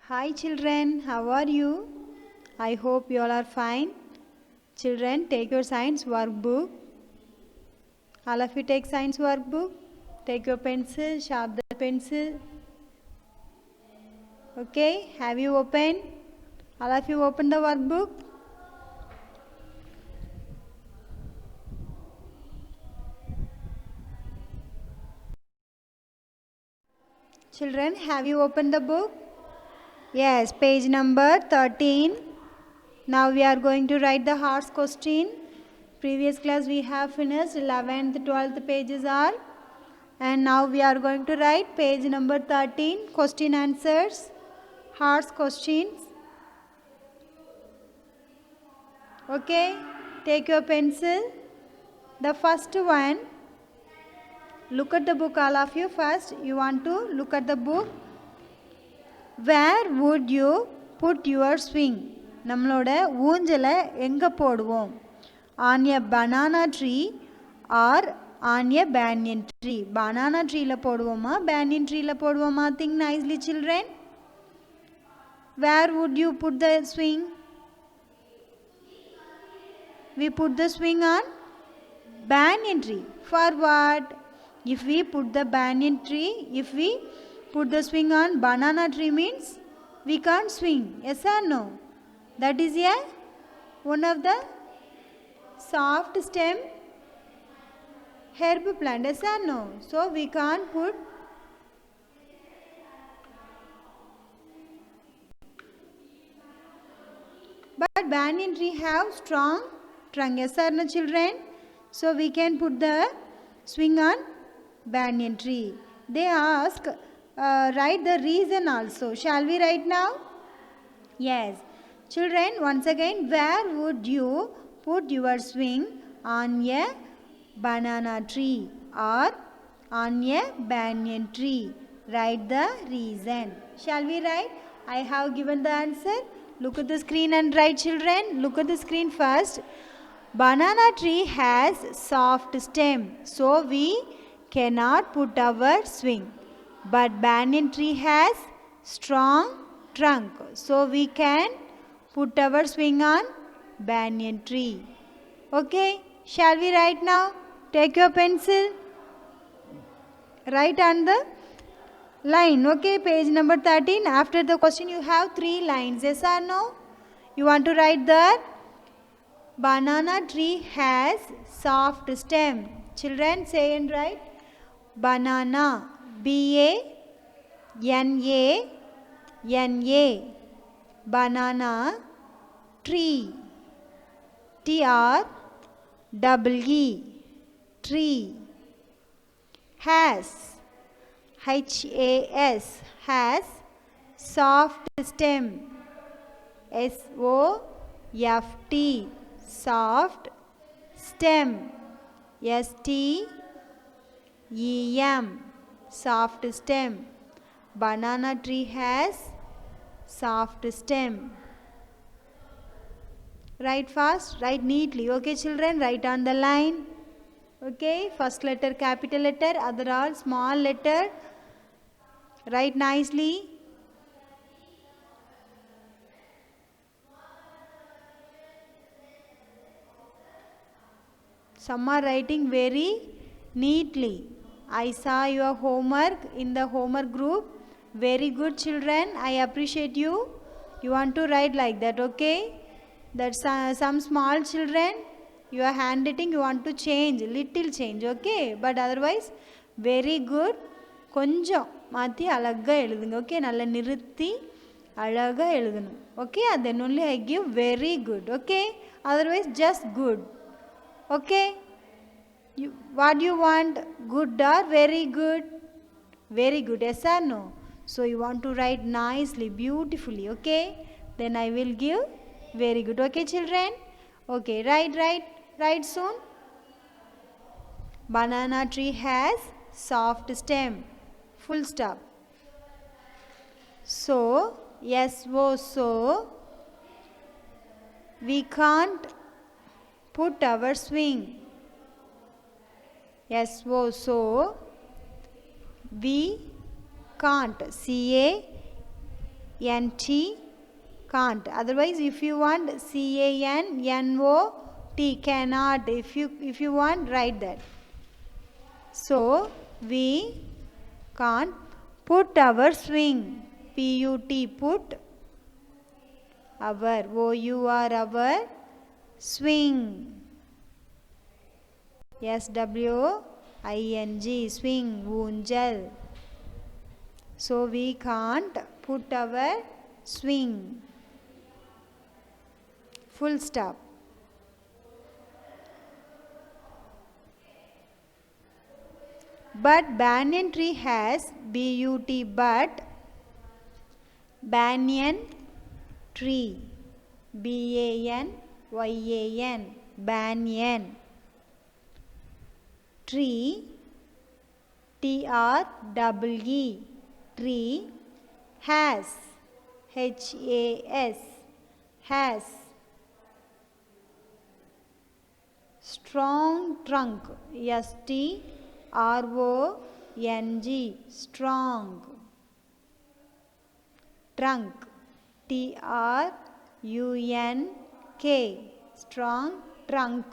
Hi children, how are you? I hope you all are fine. Children, take your science workbook. All of you take science workbook. Take your pencil, sharpen the pencil. Okay, have you opened? All of you open the workbook. Children, have you opened the book? Yes, page number 13. Now we are going to write the horse question. Previous class we have finished 11th, 12th pages all. And now we are going to write page number 13, question answers, horse questions. Okay, take your pencil. The first one, look at the book all of you. First, you want to look at the book. Where would you put your swing? நம்மளோட ஊஞ்சலை எங்கே போடுவோம்? On a banana tree or on a banyan tree? Banana tree la போடுவோமா banyan tree la போடுவோமா? Think nicely children. Where would you put the swing? We put the swing on banyan tree. For what? If we put the banyan tree, if we put the swing on banana tree means we can't swing. Yes or no? That is one of the soft stem herb plant. Yes or no? So we can't put. But banyan tree have strong trunk. Yes or no children? So we can put the swing on banyan tree. They ask, write the reason also. Shall we write now? Yes. Children, once again, where would you put your swing? On a banana tree or on a banyan tree? Write the reason. Shall we write? I have given the answer. Look at the screen and write children. Look at the screen first. Banana tree has soft stem, so we cannot put our swing. But banyan tree has strong trunk, so we can put our swing on banyan tree. Okay, shall we write now? Take your pencil. Write on the line. Okay, page number 13. After the question you have 3 lines. Yes or no? You want to write that? Banana tree has soft stem. Children, say and write. Banana. B-A-N-A-N-A. Banana tree. T-R-E-E. Tree. Has. H-A-S. Has soft stem. S-O-F-T. Soft stem. S-T-E-M. Soft stem. Banana tree has soft stem. Write fast, write neatly. Okay children, write on the line. Okay, first letter capital letter, other all small letter. Write nicely. Some are writing very neatly. I saw your homework in the homework group. Very good children. I appreciate you. You want to write like that, okay? That's some small children. Your handwriting you want to change, little change, okay? But otherwise, very good. கொஞ்சம் மாற்றி அழகாக எழுதுங்க okay நல்லா நிறுத்தி அழகாக எழுதணும் okay then only I give very good okay otherwise just good okay what you want good or very good yes or no so you want to write nicely beautifully okay then I will give very good okay children okay write soon banana tree has soft stem full stop so so we can't put our swing so we can't nt, can't. Otherwise, if you want CANNOT, cannot. If you want, write that. So we can't put our swing. PUT, put our. OUR, our swing. SWING, swing, ஊஞ்சல். So we can't put our swing. Full stop. But banyan tree has BUT, but banyan tree, BANYAN, banyan tree, TREE, tree, has, HAS, has strong trunk, STRONG, strong trunk, TRUNK, strong trunk.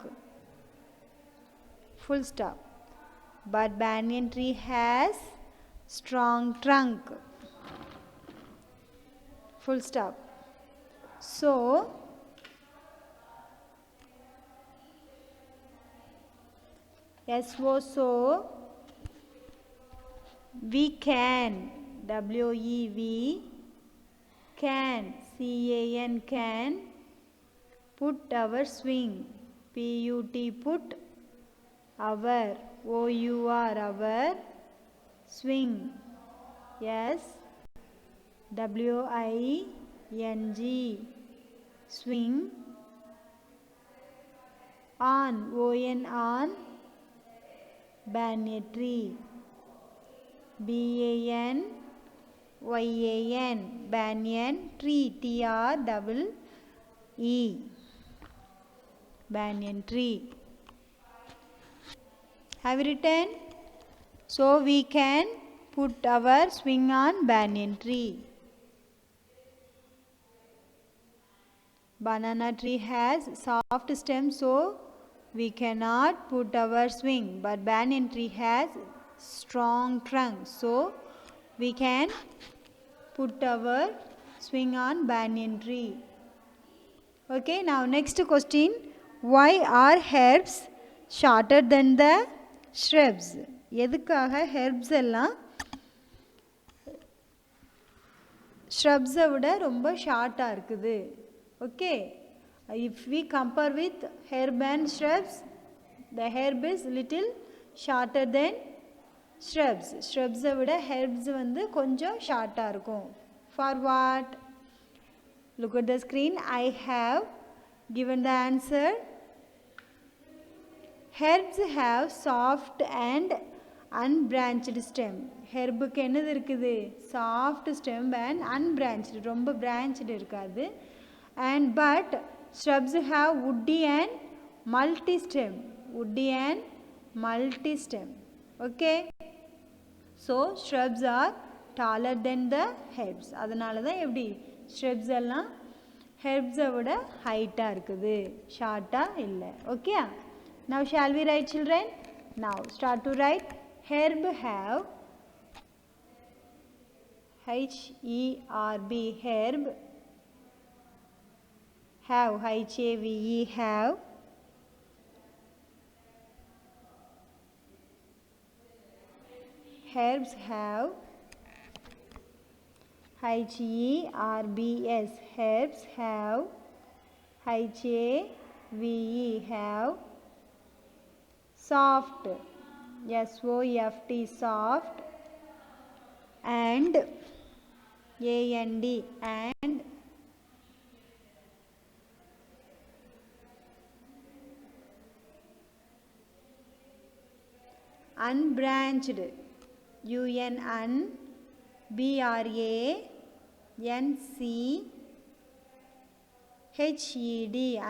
Full stop. But banyan tree has strong trunk. Full stop. So so we can, WEV, can, can put our swing. PUT, put our. OUR, our swing. SWING, swing. On, on banyan tree. BANYAN, banyan tree, TREE, banyan tree. Have you written? So we can put our swing on banyan tree. Banana tree has soft stem, so we cannot put our swing. But banyan tree has strong trunk, so we can put our swing on banyan tree. Okay, now next question. Why are herbs shorter than the shrubs? எதுக்காக herbs எல்லாம் shrubs-ஐ விட ரொம்ப ஷார்ட்டாக இருக்குது? Okay, if we compare with herb and shrubs, the herb is little shorter than shrubs. Shrubs-ஐ விட herbs வந்து கொஞ்சம் ஷார்ட்டாக இருக்கும். For what? Look at the screen. I have given the answer. Herbs have soft and unbranched stem. ஹெர்புக்கு என்னது இருக்குது? Soft stem and அன்பிரான்ச்டு, ரொம்ப branched இருக்காது. And but shrubs have woody and multi stem. Woody and multi stem. Okay, so shrubs are taller than the herbs. அதனால தான் எப்படி shrubs எல்லாம் herbs-ஐ விட ஹைட்டாக இருக்குது, ஷார்ட்டாக இல்லை. Okay, now shall we write, children? Now start to write. Herb have, HERB, herb. Have, HAVE, have. Herbs have, HERBS, herbs have. HAVE, have. Soft, SOFT, soft. And AND, and. Unbranched, UN, un, BRANCHED,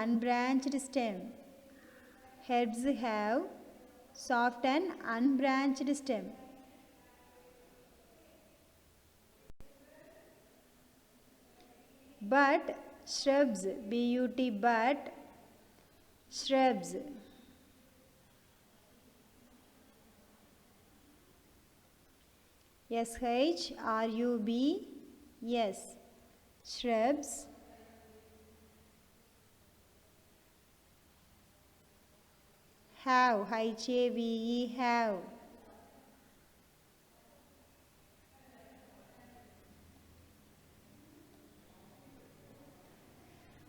unbranched stem. Herbs have soft and unbranched stem. But shrubs, B-U-T, but shrubs. S-H-R-U-B-S, shrubs. Have, H-A-V-E, have.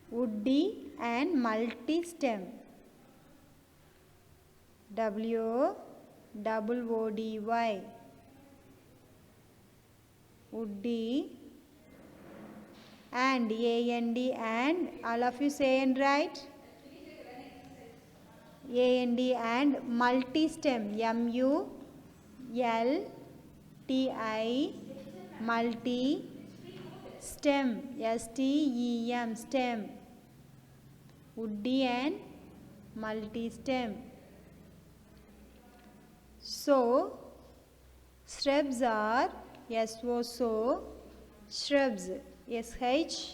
Woody and multi-stem. W-O-O-D-Y. Woody and A-N-D, and all of you say and write. A-N-D and multi-stem, M-U-L-T-I, multi-stem, S-T-E-M, stem. Woody and multi-stem. So, shrubs are S-O, so, shrubs, S-H-R-U-B-S,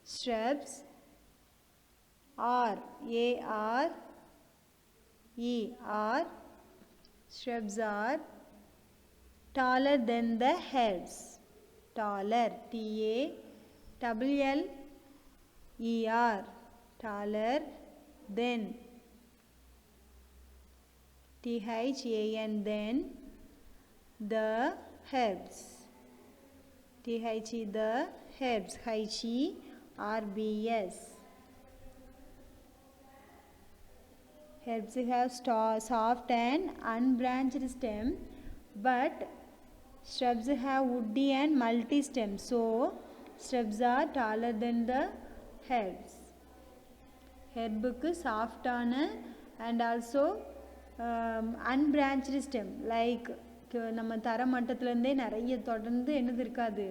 shrubs. R, A-R-E-R, shrubs are taller than the herbs. Taller, T-A-L-L-E-R, taller than, T-H-A-N, then, the herbs. T-H-E, the herbs, H-E-R-B-S. Herbs have soft and unbranched stem, but shrubs have woody and multi-stem. So, shrubs are taller than the herbs. Herb soft and also unbranched stem, like நம்ம தர மட்டத்திலேருந்தே நிறைய தொடர்ந்து என்னது இருக்காது,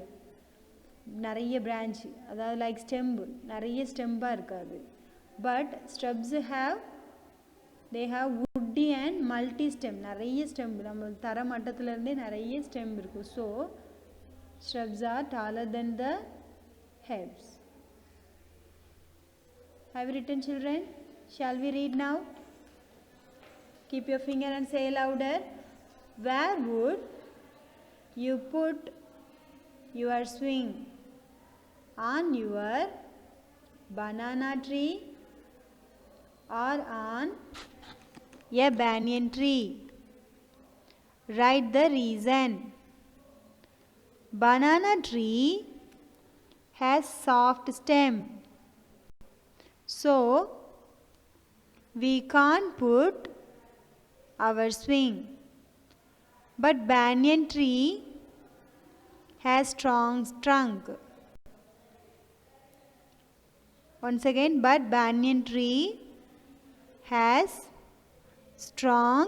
நிறைய branch, அதாவது like stump, நிறைய ஸ்டெம்பாக இருக்காது. But shrubs they have woody and multi stem, நிறைய ஸ்டெம், நம்ம தர மட்டத்திலேருந்தே நிறைய ஸ்டெம் இருக்கும். So shrubs are taller than the herbs. Have you written, children? Shall we read now? Keep your finger and say louder. Where would you put your swing? On your banana tree or on a banyan tree? Write the reason. Banana tree has soft stem, so we can't put our swing. But banyan tree has strong trunk. Once again, but banyan tree has strong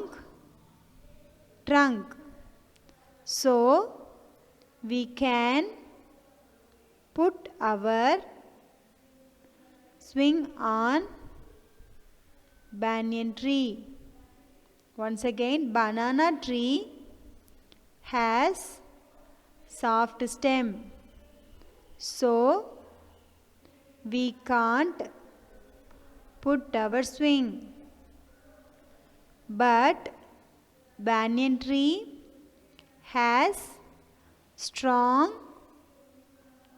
trunk, so we can put our swing on banyan tree. Once again, banana tree has soft stem, so we can't put our swing. But banyan tree has strong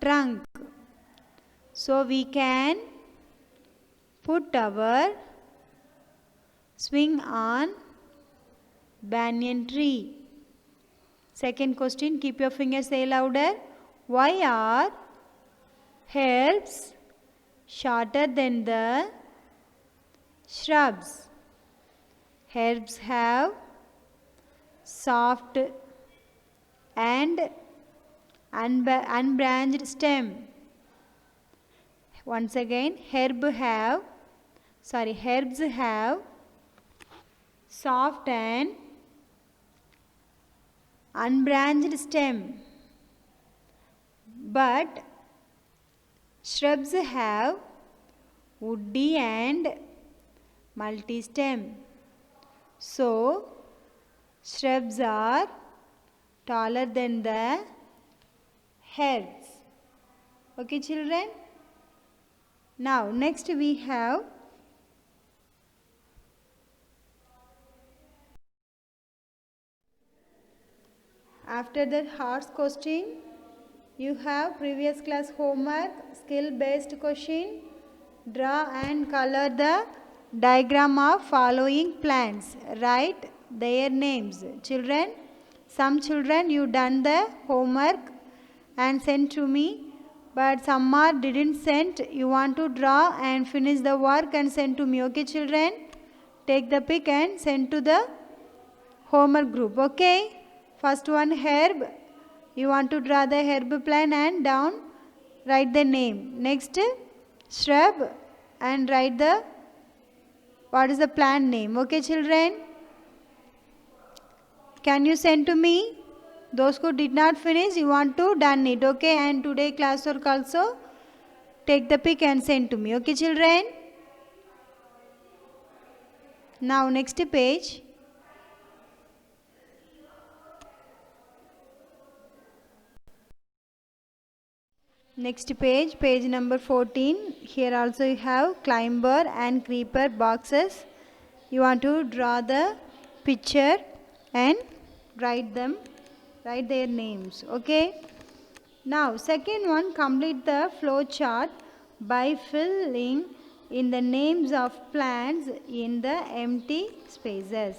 trunk, so we can put our swing on banyan tree. Second question, keep your fingers, say louder. Why are herbs shorter than the shrubs? Herbs have soft and unbranched stem. Once again, herbs have soft and unbranched stem, but shrubs have woody and multi-stem. So shrubs are taller than the herbs. Okay, children. Now next we have after the horse question, you have previous class homework, skill based question. Draw and color the diagram of following plants. Write their names. Children, some children you done the homework and sent to me, but some are didn't send. You want to draw and finish the work and send to me. Okay, children? Take the pic and send to the homework group. Okay? First one, herb. You want to draw the herb plant and down write the name. Next, shrub and write the what is the plant name. Okay, children? Can you send to me? Those who did not finish, you want to done it. Okay, and today class work also take the pic and send to me. Okay, children? Now next page. Next page, page number 14. Here also you have climber and creeper boxes. You want to draw the picture and write their names. Okay. Now second one, complete the flow chart by filling in the names of plants in the empty spaces.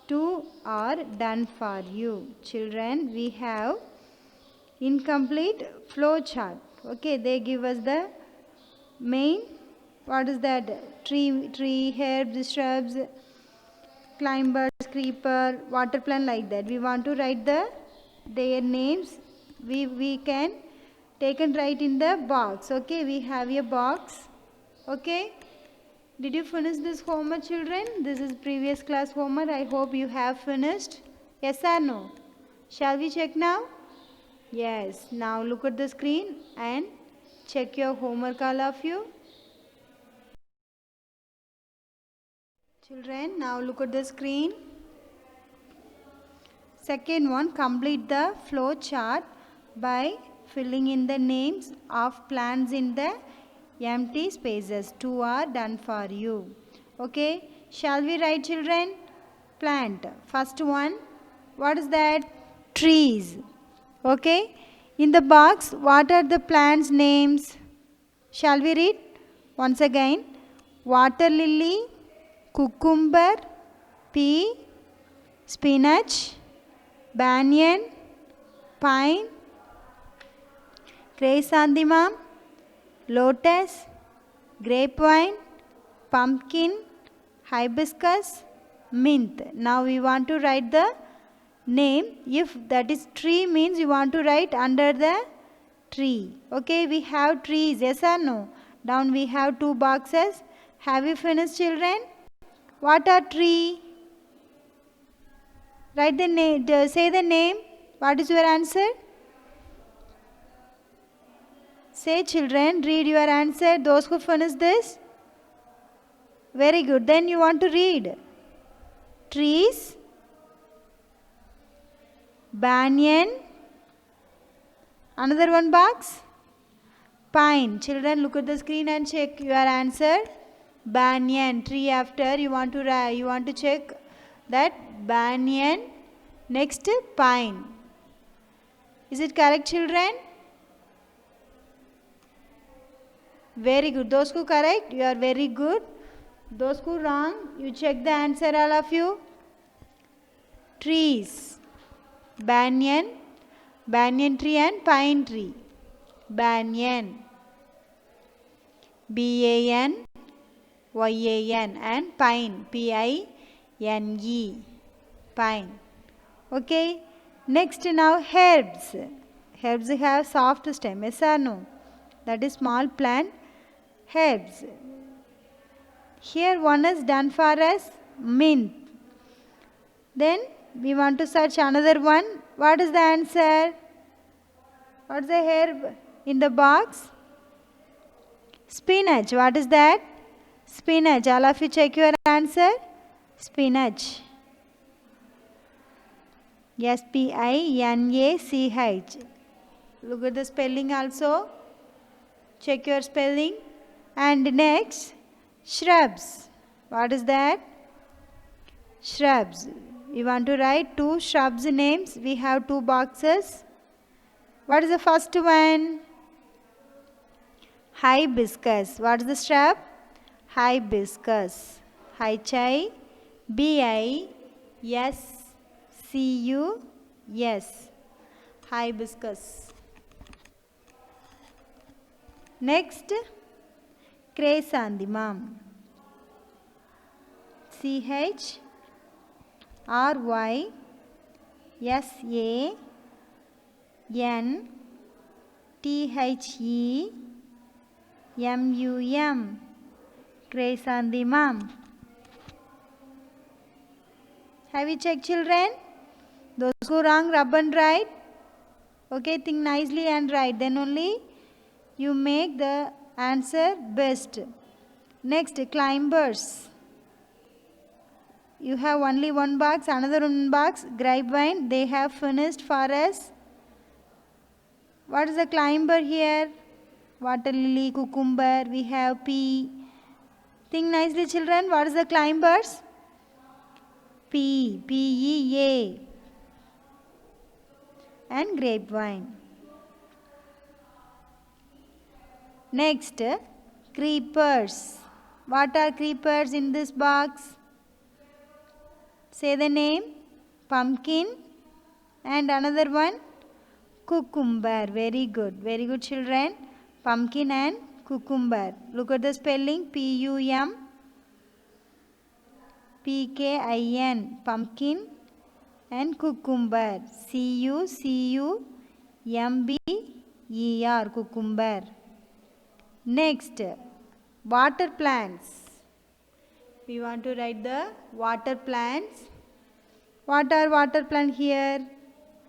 2 are done for you. Children, we have incomplete flow chart. Okay, they give us the main, what is that? Tree, herbs, shrubs, climbers, creeper, water plant, like that. We want to write their names. We can take and write in the box. Okay, we have a box. Okay, did you finish this homework, children? This is previous class homework. I hope you have finished. Yes or no? Shall we check now? Yes, now look at the screen and check your homework, all of you. Children, now look at the screen. Second one, complete the flow chart by filling in the names of plants in the empty spaces. 2 are done for you. Okay, shall we write, children? Plant. First one, what is that? Trees. Okay, in the box, what are the plants' names? Shall we read? Once again, water lily, cucumber, pea, spinach, banyan, pine, chrysanthemum, lotus, grapevine, pumpkin, hibiscus, mint. Now we want to write the name. If that is tree means you want to write under the tree. Okay, we have trees. Yes or no? Down we have 2 boxes. Have you finished, children? What are tree? Write the name. Say the name. What is your answer? Say, children. Read your answer. Those who finished this. Very good. Then you want to read. Trees. Banyan. Another one box. Pine. Children, look at the screen and check your answer. Banyan. Tree after you want to check that banyan. Next, pine. Is it correct, children? Very good. Those who correct, you are very good. Those who wrong, you check the answer, all of you. Trees. Banyan tree and pine tree. Banyan. B-A-N-Y-A-N and pine. P-I-N-E. Pine. Okay. Next now herbs. Herbs have soft stem. Yes or no? That is small plant. Herbs. Here one is done for us. Mint. Then we want to search another one. What is the answer? What is the herb in the box? Spinach. What is that? Spinach. All of you check your answer. Spinach. Spinach. Look at the spelling also. Check your spelling. And next, shrubs. What is that? Shrubs. You want to write 2 shrubs names. We have 2 boxes. What is the first one? Hibiscus. What is the shrub? Hibiscus. Hibiscus. Hibiscus. Next, chrysanthemum. Chrysanthemum. Chrysanthemum. Have you checked, children? Those who wrong, rub and write. Okay, think nicely and write. Then only you make the answer best. Next, climbers. You have only 1 box, another 1 box. Grapevine, they have finished for us. What is the climber here? Water lily, cucumber, we have pea. Think nicely, children. What is the climbers? Pea, P-E-A. And grapevine. Next, creepers. What are creepers in this box? Say the name. Pumpkin. And another one, cucumber. Very good. Very good, children. Pumpkin and cucumber. Look at the spelling. P-U-M-P-K-I-N. Pumpkin and cucumber. C-U-C-U-M-B-E-R. Cucumber. Next, water plants. We want to write the water plants. What are water plants here?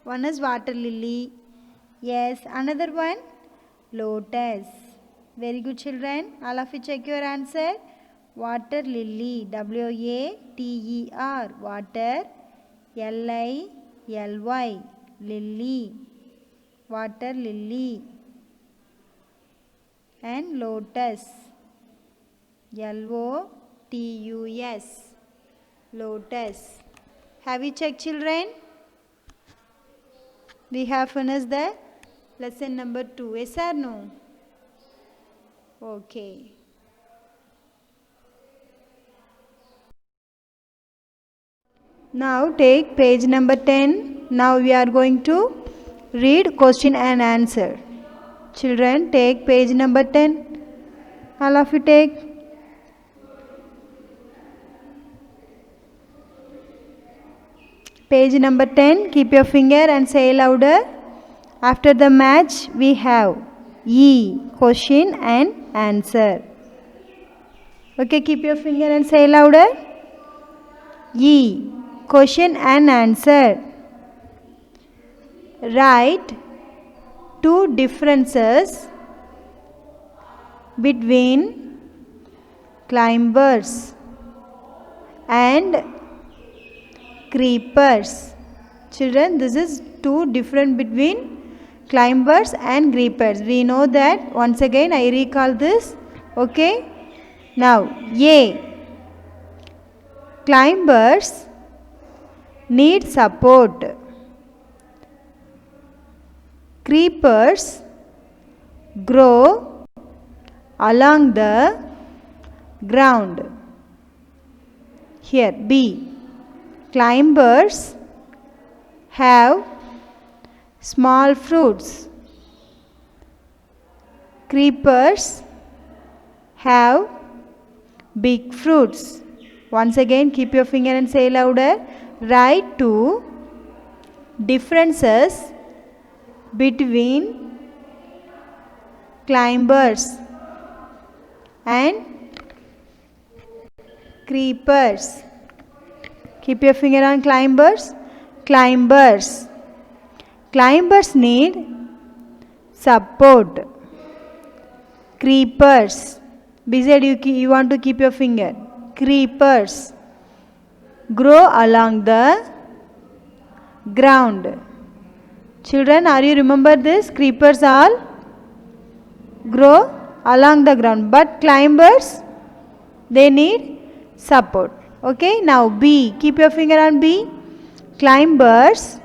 One is water lily. Yes, another one, lotus. Very good, children. All of you check your answer. Water lily. W-A-T-E-R. Water. L-I-L-Y. Lily. Water lily. And lotus. L-O-T-U-S. Lotus. Have you checked, children? We have finished the lesson number 2. Yes or no? Okay. Now take page number 10. Now we are going to read question and answer. Children, take page number 10. All of you take. Page number 10. Keep your finger and say louder. After the match, we have E, question and answer. Okay, keep your finger and say louder. E, question and answer. Write 2 differences between climbers and creepers. Children, this is 2 different between climbers and creepers. We know that. Once again, I recall this. Okay. Now, A. Climbers need support. Creepers grow along the ground. Here, B. Climbers have small fruits. Creepers have big fruits. Once again, keep your finger and say louder. Write 2 differences between climbers and creepers. Keep your finger on climbers. Climbers. Climbers need support. Creepers. Beside you want to keep your finger. Creepers grow along the ground. Children, are you remember this? Creepers all grow along the ground, but climbers, they need support. Okay, now B. Keep your finger on B. Climbers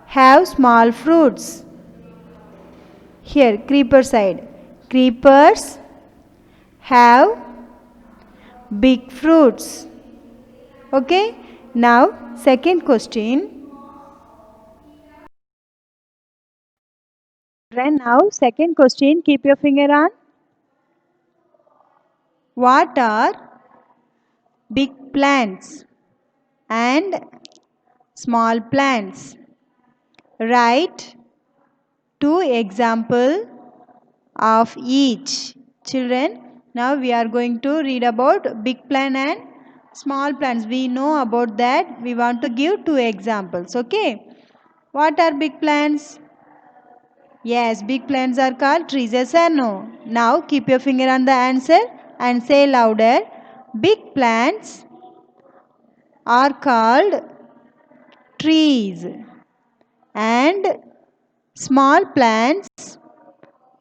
have small fruits. Here, creeper side. Creepers have big fruits. Okay, now second question. Now second question, keep your finger on. What are big plants and small plants? Write two example of each. Children, now we are going to read about big plant and small plants. We know about that. We want to give two examples. Okay. What are big plants? Yes, big plants are called trees. Yes or no? Now keep your finger on the answer and say louder. Big plants are called trees and small plants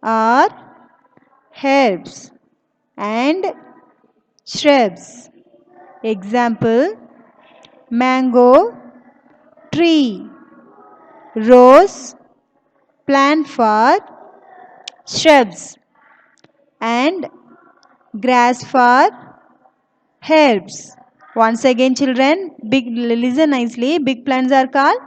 are herbs and shrubs. Example, mango tree, rose plant for shrubs, and grass for herbs. Once again, children, listen nicely. Big plants are called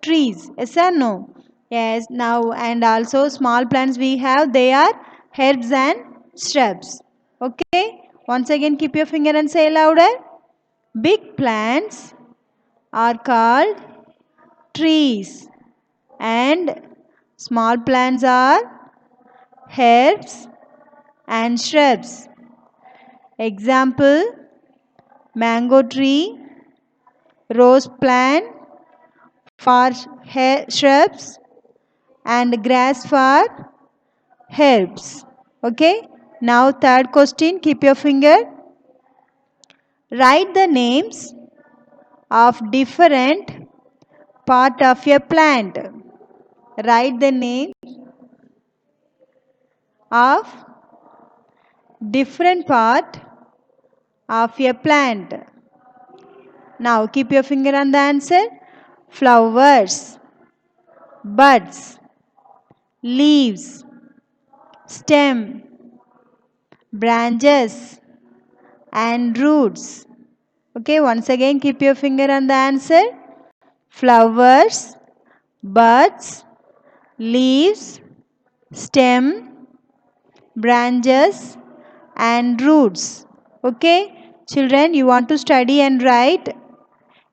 trees. Yes or no? Yes. Now and also small plants we have, they are herbs and shrubs. Okay. Once again, keep your finger and say louder. Big plants are called trees and small plants are herbs and shrubs. Example, mango tree, rose plant for shrubs, and grass for herbs. Okay. Now third question, keep your finger. Write the names of different part of a plant. Write the name of different part of a plant. Now keep your finger on the answer. Flowers, buds, leaves, stem, branches and roots. Okay, once again keep your finger on the answer. Flowers, buds, leaves, stem, branches and roots. Okay, children, you want to study and write.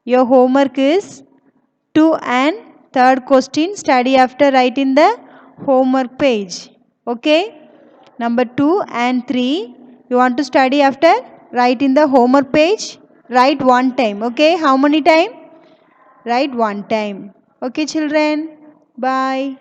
Your homework is 2 and third question. Study after writing the homework page. Okay. Number 2 and 3. You want to study after write in the homework page. Write one time. Okay. How many time? Write one time. Okay, children. Bye.